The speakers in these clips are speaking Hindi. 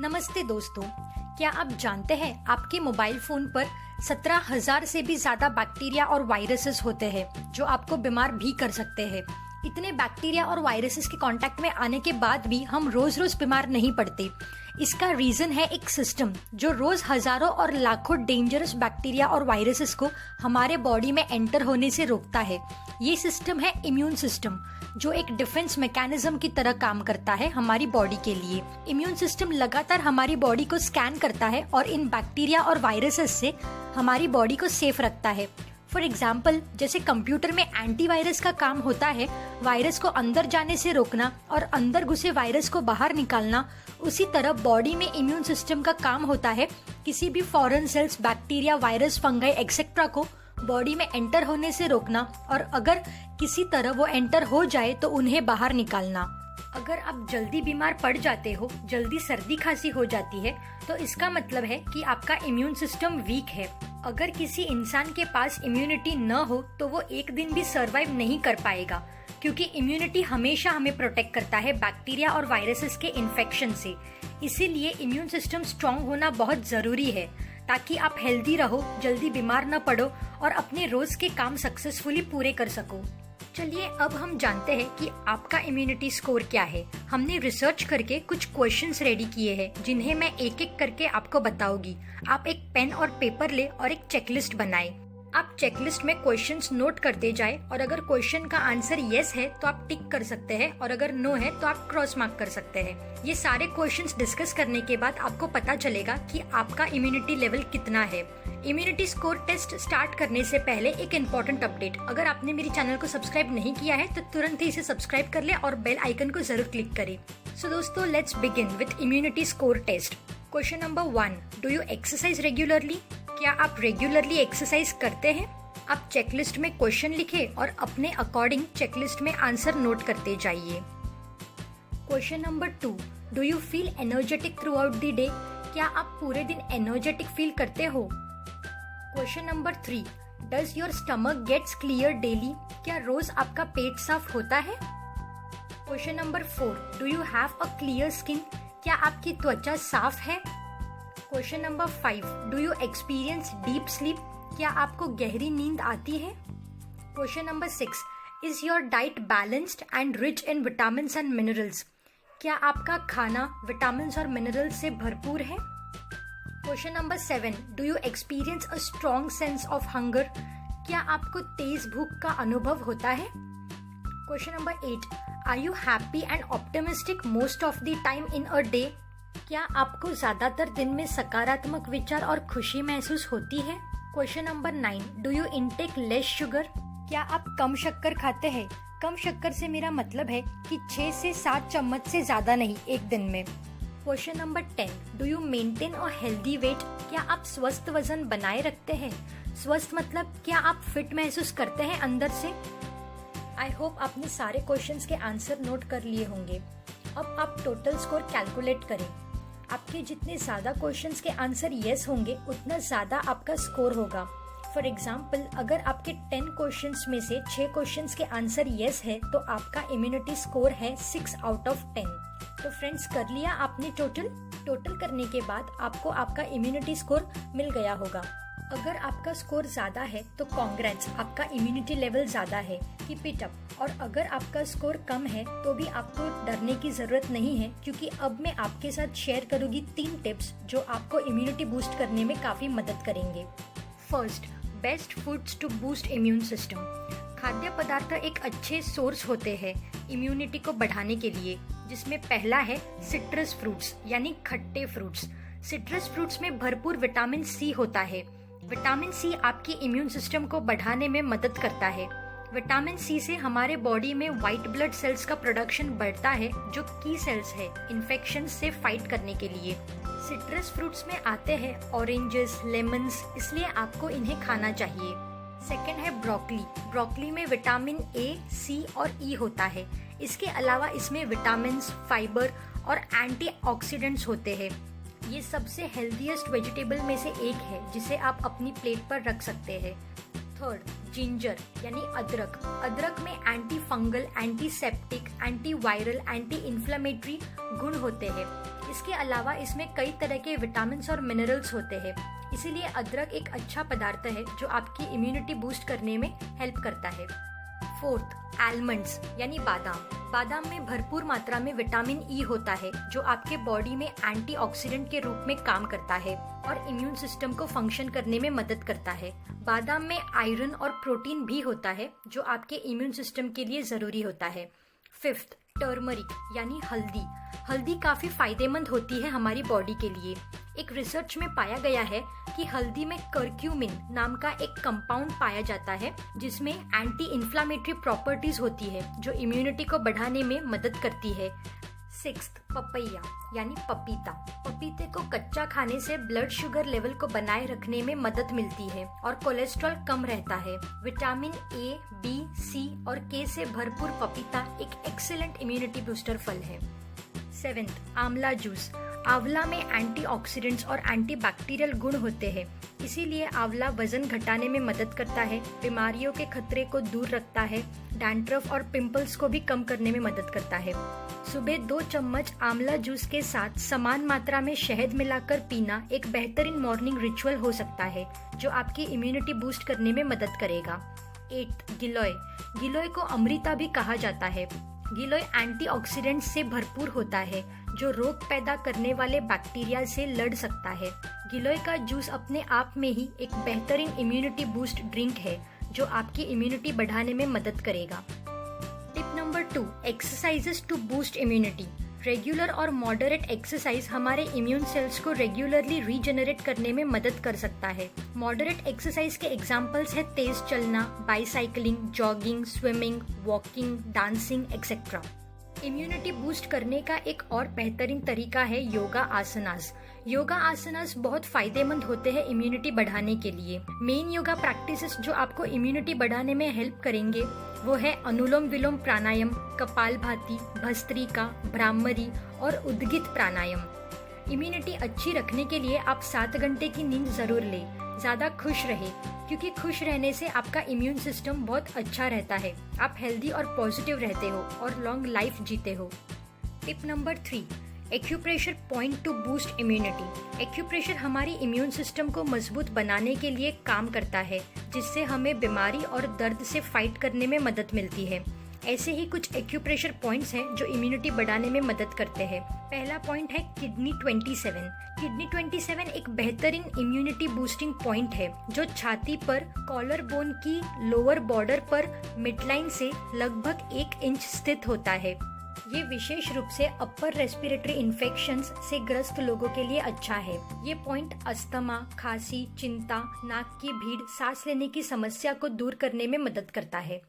नमस्ते दोस्तों, क्या आप जानते हैं आपके मोबाइल फोन पर 17,000 से भी ज्यादा बैक्टीरिया और वायरसेस होते हैं जो आपको बीमार भी कर सकते हैं। इतने बैक्टीरिया और वायरसेस के कांटेक्ट में आने के बाद भी हम रोज रोज बीमार नहीं पड़ते। इसका रीजन है एक सिस्टम जो रोज हजारों और लाखों डेंजरस बैक्टीरिया और वायरसेस को हमारे बॉडी में एंटर होने से रोकता है। ये सिस्टम है इम्यून सिस्टम, जो एक डिफेंस मैकेनिज्म की तरह काम करता है हमारी बॉडी के लिए। इम्यून सिस्टम लगातार हमारी बॉडी को स्कैन करता है और इन बैक्टीरिया और वायरसेस से हमारी बॉडी को सेफ रखता है। फॉर एग्जाम्पल, जैसे कंप्यूटर में एंटीवायरस का काम होता है वायरस को अंदर जाने से रोकना और अंदर घुसे वायरस को बाहर निकालना, उसी तरह बॉडी में इम्यून सिस्टम का काम होता है किसी भी foreign cells, bacteria, virus, fungi etcetera को बॉडी में एंटर होने से रोकना और अगर किसी तरह वो एंटर हो जाए तो उन्हें बाहर निकालना। अगर आप जल्दी बीमार पड़ जाते हो, जल्दी सर्दी खांसी हो जाती है, तो इसका मतलब है कि आपका इम्यून सिस्टम वीक है। अगर किसी इंसान के पास इम्यूनिटी न हो तो वो एक दिन भी सरवाइव नहीं कर पाएगा, क्योंकि इम्यूनिटी हमेशा हमें प्रोटेक्ट करता है बैक्टीरिया और वायरसेस के इन्फेक्शन से। इसीलिए इम्यून सिस्टम स्ट्रॉन्ग होना बहुत जरूरी है ताकि आप हेल्दी रहो, जल्दी बीमार न पड़ो और अपने रोज के काम सक्सेसफुली पूरे कर सको। चलिए अब हम जानते हैं कि आपका इम्यूनिटी स्कोर क्या है। हमने रिसर्च करके कुछ क्वेश्चंस रेडी किए हैं जिन्हें मैं एक एक करके आपको बताऊंगी। आप एक पेन और पेपर ले और एक चेकलिस्ट बनाएं। आप चेकलिस्ट में क्वेश्चंस नोट करते जाए और अगर क्वेश्चन का आंसर यस है तो आप टिक कर सकते हैं और अगर नो है तो आप क्रॉस मार्क कर सकते हैं। ये सारे क्वेश्चंस डिस्कस करने के बाद आपको पता चलेगा कि आपका इम्यूनिटी लेवल कितना है। इम्यूनिटी स्कोर टेस्ट स्टार्ट करने से पहले एक इम्पोर्टेंट अपडेट, अगर आपने मेरे चैनल को सब्सक्राइब नहीं किया है तो तुरंत ही इसे सब्सक्राइब कर ले और बेल आइकन को जरूर क्लिक करें। सो दोस्तों, let's begin with immunity score test. Question number 1, do you exercise regularly? क्या आप रेगुलरली एक्सरसाइज करते हैं? आप चेकलिस्ट में क्वेश्चन लिखे और अपने अकॉर्डिंग चेकलिस्ट में आंसर नोट करते जाइए। Question number 2, do you feel energetic throughout the day? क्या आप पूरे दिन एनर्जेटिक फील करते हो? Question number 3, does your stomach gets clear daily? क्या रोज आपका पेट साफ होता है? Question number 4, do you have a clear skin? क्या आपकी त्वचा साफ है? Question number 5, do you experience deep sleep? क्या आपको गहरी नींद आती है? Question number 6, is your diet balanced and rich in vitamin and minerals? क्या आपका खाना विटामिन और मिनरल से भरपूर है? Question number 7, do you experience a strong sense of hunger? क्या आपको तेज भूख का अनुभव होता है? Question number 8, are you happy and optimistic most of the time in a day? क्या आपको ज्यादातर दिन में सकारात्मक विचार और खुशी महसूस होती है? Question number 9, do you intake less sugar? क्या आप कम शक्कर खाते हैं? कम शक्कर से मेरा मतलब है कि 6 से 7 चम्मच से ज्यादा नहीं एक दिन में। Question number 10, do you maintain a healthy weight? क्या आप स्वस्थ वजन बनाए रखते हैं? स्वस्थ मतलब क्या आप फिट महसूस करते हैं अंदर से? आई होप आपने सारे क्वेश्चंस के आंसर नोट कर लिए होंगे। अब आप टोटल स्कोर कैलकुलेट करें। आपके जितने ज्यादा क्वेश्चंस के आंसर यस होंगे उतना ज्यादा आपका स्कोर होगा। फॉर एग्जाम्पल, अगर आपके 10 क्वेश्चंस में से 6 क्वेश्चंस के आंसर यस है तो आपका इम्यूनिटी स्कोर है 6 आउट ऑफ 10। तो फ्रेंड्स, कर लिया आपने टोटल करने के बाद आपको आपका इम्यूनिटी स्कोर मिल गया होगा। अगर आपका स्कोर ज्यादा है तो कॉन्ग्रेट्स, आपका इम्यूनिटी लेवल ज्यादा है, कीप इट अप। और अगर आपका स्कोर कम है तो भी आपको डरने की जरूरत नहीं है, क्योंकि अब मैं आपके साथ शेयर करूंगी 3 टिप्स जो आपको इम्यूनिटी बूस्ट करने में काफी मदद करेंगे। First, best foods to boost immune system. खाद्य पदार्थ एक अच्छे सोर्स होते हैं इम्यूनिटी को बढ़ाने के लिए, जिसमें पहला है सिट्रस फ्रूट्स यानी खट्टे फ्रूट्स। सिट्रस फ्रूट्स में भरपूर विटामिन सी होता है। विटामिन सी आपकी इम्यून सिस्टम को बढ़ाने में मदद करता है। विटामिन सी से हमारे बॉडी में व्हाइट ब्लड सेल्स का प्रोडक्शन बढ़ता है, जो की सेल्स है इन्फेक्शन से फाइट करने के लिए। सिट्रस फ्रूट्स में आते हैं ऑरेंजेस, लेमन्स, इसलिए आपको इन्हें खाना चाहिए। सेकंड है ब्रोकली। ब्रोकली में विटामिन ए, सी और ई होता है। इसके अलावा इसमें विटामिन, फाइबर और एंटीऑक्सीडेंट्स होते हैं। ये सबसे हेल्दीएस्ट वेजिटेबल में से एक है जिसे आप अपनी प्लेट पर रख सकते हैं। थर्ड, जिंजर यानी अदरक। अदरक में anti fungal, antiseptic, anti viral, anti inflammatory गुण होते हैं। इसके अलावा इसमें कई तरह के विटामिन और मिनरल्स होते हैं, इसीलिए अदरक एक अच्छा पदार्थ है जो आपकी इम्यूनिटी बूस्ट करने में हेल्प करता है। फोर्थ, आलमंड्स यानी बादाम। बादाम में भरपूर मात्रा में विटामिन ई होता है जो आपके बॉडी में एंटीऑक्सीडेंट के रूप में काम करता है और इम्यून सिस्टम को फंक्शन करने में मदद करता है। बादाम में आयरन और प्रोटीन भी होता है जो आपके इम्यून सिस्टम के लिए जरूरी होता है। फिफ्थ, टर्मरिक यानी हल्दी। हल्दी काफी फायदेमंद होती है हमारी बॉडी के लिए। एक रिसर्च में पाया गया है कि हल्दी में कर्क्यूमिन नाम का एक कंपाउंड पाया जाता है जिसमें एंटी इन्फ्लामेटरी प्रॉपर्टीज होती है जो इम्यूनिटी को बढ़ाने में मदद करती है। सिक्स्थ, पपैया यानी पपीता। पपीते को कच्चा खाने से ब्लड शुगर लेवल को बनाए रखने में मदद मिलती है और कोलेस्ट्रॉल कम रहता है। विटामिन ए, बी, सी और के से भरपूर पपीता एक एक्सीलेंट इम्यूनिटी बूस्टर फल है। सेवेंथ, आंवला जूस। आंवला में एंटीऑक्सीडेंट्स और एंटीबैक्टीरियल गुण होते हैं, इसीलिए आंवला वजन घटाने में मदद करता है, बीमारियों के खतरे को दूर रखता है, डैंड्रफ और पिंपल्स को भी कम करने में मदद करता है। सुबह 2 चम्मच आंवला जूस के साथ समान मात्रा में शहद मिलाकर पीना एक बेहतरीन मॉर्निंग रिचुअल हो सकता है जो आपकी इम्यूनिटी बूस्ट करने में मदद करेगा। 8, गिलोय। गिलोय को अमृता भी कहा जाता है। गिलोय एंटीऑक्सीडेंट से भरपूर होता है जो रोग पैदा करने वाले बैक्टीरिया से लड़ सकता है। गिलोय का जूस अपने आप में ही एक बेहतरीन इम्यूनिटी बूस्ट ड्रिंक है जो आपकी इम्यूनिटी बढ़ाने में मदद करेगा। Tip number 2, exercises to boost immunity. Regular और मॉडरेट एक्सरसाइज हमारे इम्यून सेल्स को रेगुलरली रीजनरेट करने में मदद कर सकता है। मॉडरेट एक्सरसाइज के एग्जांपल्स है तेज चलना, bicycling, jogging, swimming, walking, dancing etcetera. Immunity boost करने का एक और बेहतरीन तरीका है योगा आसनास। योगा आसनास बहुत फायदेमंद होते हैं इम्यूनिटी बढ़ाने के लिए। मेन योगा प्रैक्टिसेस जो आपको इम्यूनिटी बढ़ाने में हेल्प करेंगे वो है अनुलोम विलोम प्राणायाम, कपालभाति, भस्त्रिका, भ्रामरी और उद्गित प्राणायाम। इम्यूनिटी अच्छी रखने के लिए आप 7 घंटे की नींद जरूर लें। ज्यादा खुश रहे क्योंकि खुश रहने से आपका इम्यून सिस्टम बहुत अच्छा रहता है, आप हेल्दी और पॉजिटिव रहते हो और लॉन्ग लाइफ जीते हो। Tip number 3, acupressure point two boost immunity. Acupressure हमारी इम्यून सिस्टम को मजबूत बनाने के लिए काम करता है जिससे हमें बीमारी और दर्द से फाइट करने में मदद मिलती है। ऐसे ही कुछ एक्यूप्रेशर पॉइंट्स हैं जो इम्यूनिटी बढ़ाने में मदद करते हैं। पहला पॉइंट है किडनी 27। किडनी 27 एक बेहतरीन इम्यूनिटी बूस्टिंग पॉइंट है जो छाती पर कॉलर बोन की लोअर बॉर्डर पर मिडलाइन से लगभग 1 इंच स्थित होता है। ये विशेष रूप से अपर रेस्पिरेटरी इन्फेक्शंस से ग्रस्त लोगों के लिए अच्छा है। ये पॉइंट अस्थमा, खांसी, चिंता, नाक की भीड़, सांस लेने की समस्या को दूर करने में मदद करता है।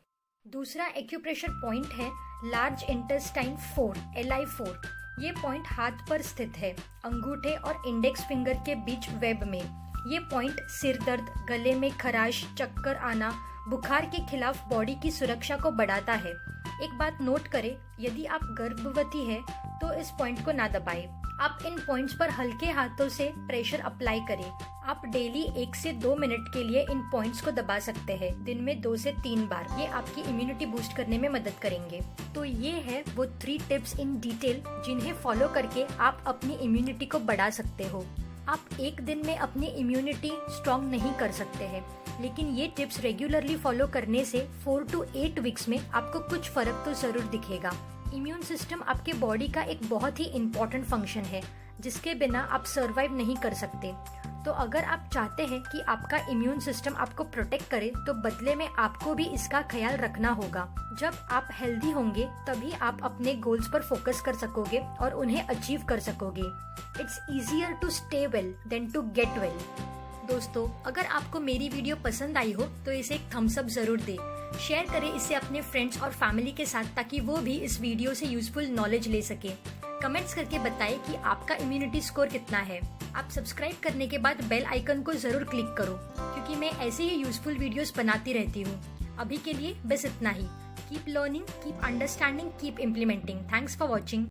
दूसरा एक्यूप्रेशर पॉइंट है लार्ज इंटेस्टाइन 4 LI4। ये पॉइंट हाथ पर स्थित है, अंगूठे और इंडेक्स फिंगर के बीच वेब में। ये पॉइंट सिर दर्द, गले में खराश, चक्कर आना, बुखार के खिलाफ बॉडी की सुरक्षा को बढ़ाता है। एक बात नोट करें, यदि आप गर्भवती है तो इस पॉइंट को ना दबाएं। आप इन पॉइंट्स पर हल्के हाथों से प्रेशर अप्लाई करें। आप डेली 1 से 2 मिनट के लिए इन पॉइंट्स को दबा सकते हैं, दिन में 2 से 3 बार। ये आपकी इम्यूनिटी बूस्ट करने में मदद करेंगे। तो ये है वो 3 टिप्स इन डिटेल जिन्हें फॉलो करके आप अपनी इम्यूनिटी को बढ़ा सकते हो। आप एक दिन में अपनी इम्यूनिटी स्ट्रॉन्ग नहीं कर सकते हैं, लेकिन ये टिप्स रेगुलरली फॉलो करने से 4 to 8 वीक्स में आपको कुछ फर्क तो जरूर दिखेगा। इम्यून सिस्टम आपके बॉडी का एक बहुत ही इम्पोर्टेंट फंक्शन है जिसके बिना आप सरवाइव नहीं कर सकते। तो अगर आप चाहते हैं कि आपका इम्यून सिस्टम आपको प्रोटेक्ट करे तो बदले में आपको भी इसका ख्याल रखना होगा। जब आप हेल्दी होंगे तभी आप अपने गोल्स पर फोकस कर सकोगे और उन्हें अचीव कर सकोगे। It's easier to stay well than to get well. दोस्तों, अगर आपको मेरी वीडियो पसंद आई हो तो इसे एक थम्स अप जरूर दे। शेयर करें इसे अपने फ्रेंड्स और फैमिली के साथ ताकि वो भी इस वीडियो से यूजफुल नॉलेज ले सके। कमेंट्स करके बताएं कि आपका इम्यूनिटी स्कोर कितना है। आप सब्सक्राइब करने के बाद बेल आइकन को जरूर क्लिक करो क्योंकि मैं ऐसे ही यूजफुल वीडियोस बनाती रहती हूँ। अभी के लिए बस इतना ही। Keep learning, keep understanding, keep implementing. Thanks for watching.